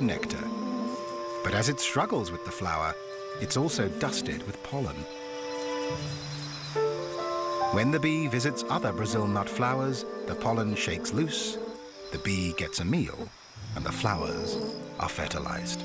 of nectar. But as it struggles with the flower, it's also dusted with pollen. When the bee visits other Brazil nut flowers, the pollen shakes loose, the bee gets a meal, and the flowers are fertilized.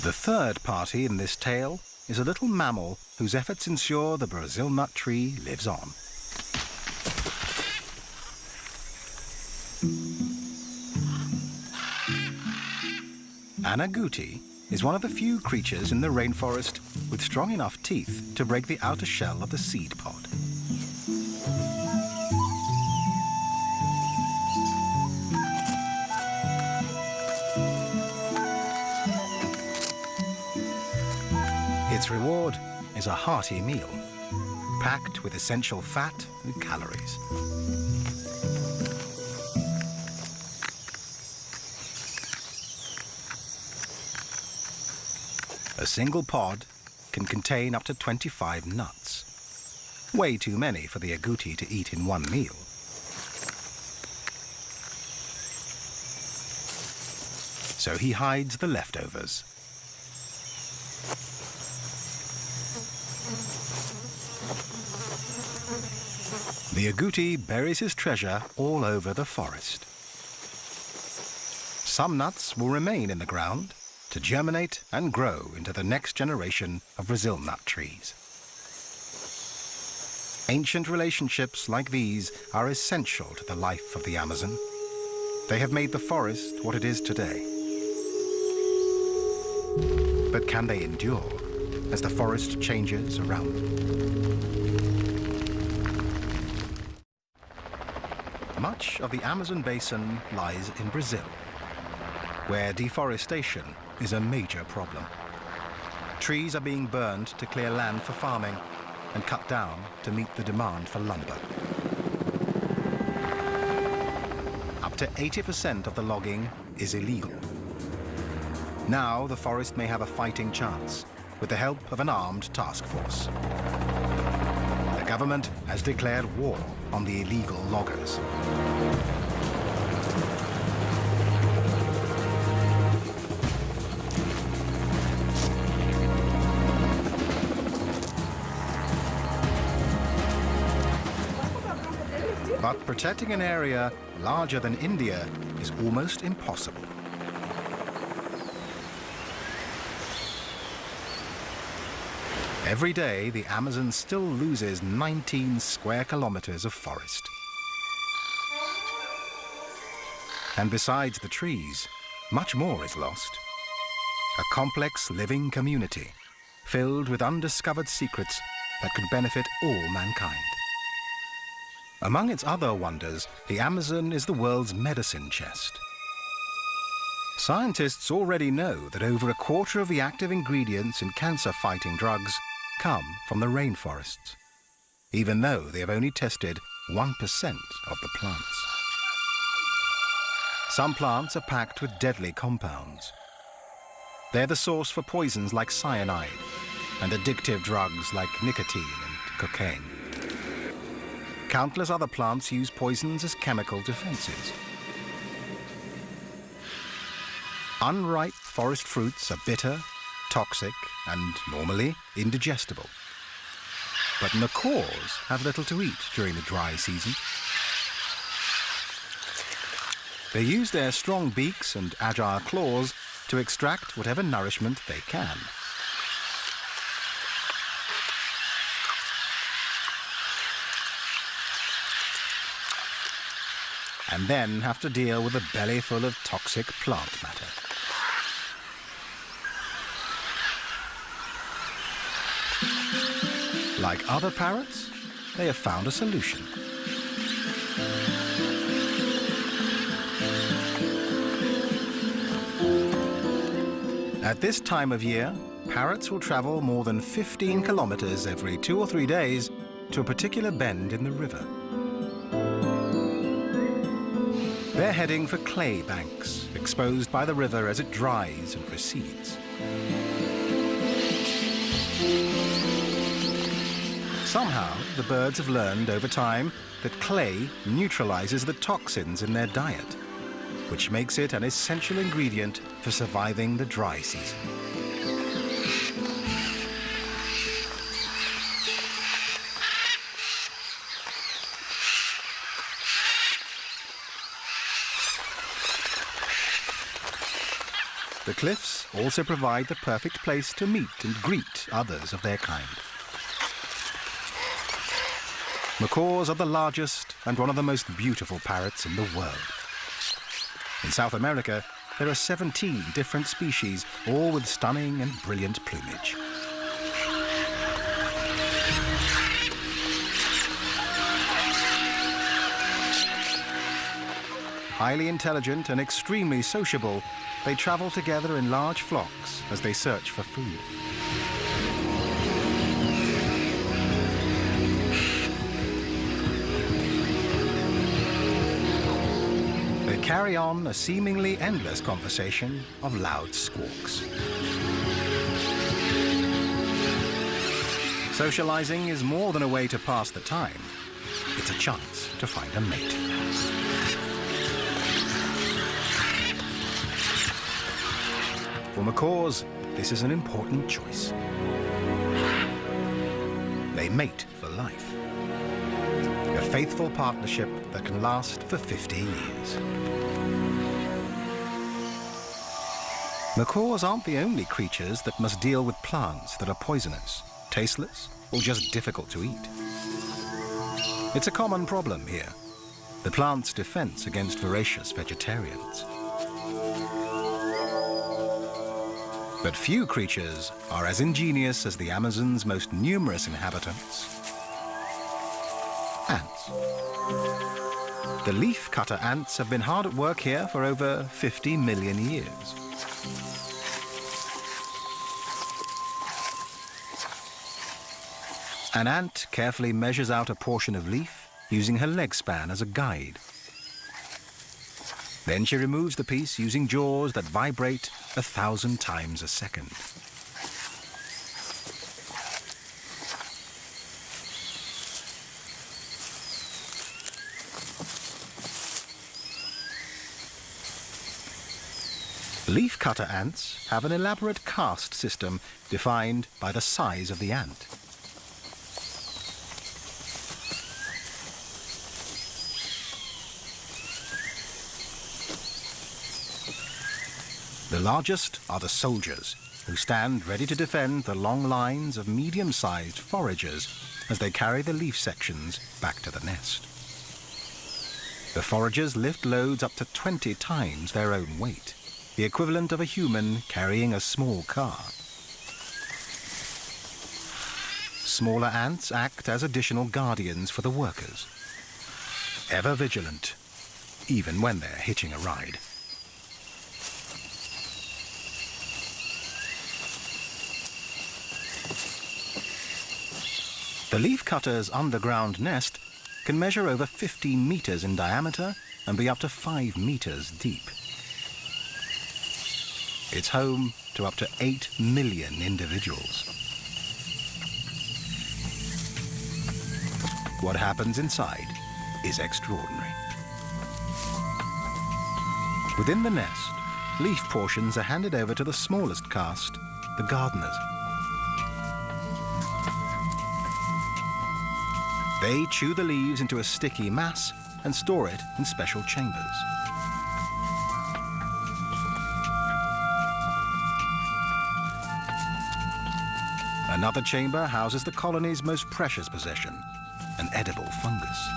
The third party in this tale is a little mammal whose efforts ensure the Brazil nut tree lives on. An agouti is one of the few creatures in the rainforest with strong enough teeth to break the outer shell of the seed pod. Its reward is a hearty meal, packed with essential fat and calories. A single pod can contain up to 25 nuts. Way too many for the agouti to eat in one meal. So he hides the leftovers. The agouti buries his treasure all over the forest. Some nuts will remain in the ground to germinate and grow into the next generation of Brazil nut trees. Ancient relationships like these are essential to the life of the Amazon. They have made the forest what it is today. But can they endure as the forest changes around them? Much of the Amazon basin lies in Brazil, where deforestation is a major problem. Trees are being burned to clear land for farming and cut down to meet the demand for lumber. Up to 80% of the logging is illegal. Now the forest may have a fighting chance with the help of an armed task force. The government has declared war on the illegal loggers. But protecting an area larger than India is almost impossible. Every day, the Amazon still loses 19 square kilometers of forest. And besides the trees, much more is lost. A complex living community filled with undiscovered secrets that could benefit all mankind. Among its other wonders, the Amazon is the world's medicine chest. Scientists already know that over a quarter of the active ingredients in cancer-fighting drugs come from the rainforests, even though they have only tested 1% of the plants. Some plants are packed with deadly compounds. They're the source for poisons like cyanide and addictive drugs like nicotine and cocaine. Countless other plants use poisons as chemical defenses. Unripe forest fruits are bitter, toxic, and normally indigestible. But macaws have little to eat during the dry season. They use their strong beaks and agile claws to extract whatever nourishment they can. And then have to deal with a belly full of toxic plant matter. Like other parrots, they have found a solution. At this time of year, parrots will travel more than 15 kilometers every 2 or 3 days to a particular bend in the river. They're heading for clay banks, exposed by the river as it dries and recedes. Somehow, the birds have learned over time that clay neutralizes the toxins in their diet, which makes it an essential ingredient for surviving the dry season. The cliffs also provide the perfect place to meet and greet others of their kind. Macaws are the largest and one of the most beautiful parrots in the world. In South America, there are 17 different species, all with stunning and brilliant plumage. Highly intelligent and extremely sociable, they travel together in large flocks as they search for food. They carry on a seemingly endless conversation of loud squawks. Socializing is more than a way to pass the time. It's a chance to find a mate. For macaws, this is an important choice. They mate for life. A faithful partnership that can last for 50 years. Macaws aren't the only creatures that must deal with plants that are poisonous, tasteless, or just difficult to eat. It's a common problem here, the plant's defense against voracious vegetarians. But few creatures are as ingenious as the Amazon's most numerous inhabitants, ants. The leaf-cutter ants have been hard at work here for over 50 million years. An ant carefully measures out a portion of leaf using her leg span as a guide. Then she removes the piece using jaws that vibrate 1,000 times a second. Leafcutter ants have an elaborate caste system defined by the size of the ant. The largest are the soldiers, who stand ready to defend the long lines of medium-sized foragers as they carry the leaf sections back to the nest. The foragers lift loads up to 20 times their own weight, the equivalent of a human carrying a small car. Smaller ants act as additional guardians for the workers, ever vigilant, even when they're hitching a ride. The leafcutter's underground nest can measure over 15 meters in diameter and be up to 5 meters deep. It's home to up to 8 million individuals. What happens inside is extraordinary. Within the nest, leaf portions are handed over to the smallest caste, the gardeners. They chew the leaves into a sticky mass and store it in special chambers. Another chamber houses the colony's most precious possession, an edible fungus.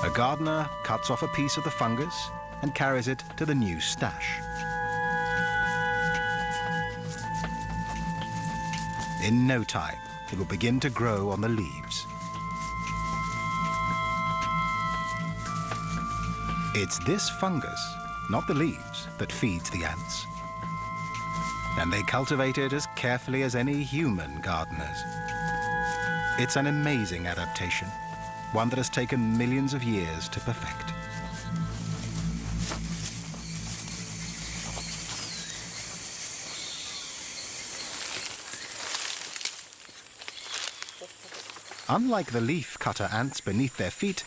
A gardener cuts off a piece of the fungus and carries it to the new stash. In no time, it will begin to grow on the leaves. It's this fungus, not the leaves, that feeds the ants. And they cultivate it as carefully as any human gardeners. It's an amazing adaptation, one that has taken millions of years to perfect. Unlike the leaf cutter ants beneath their feet,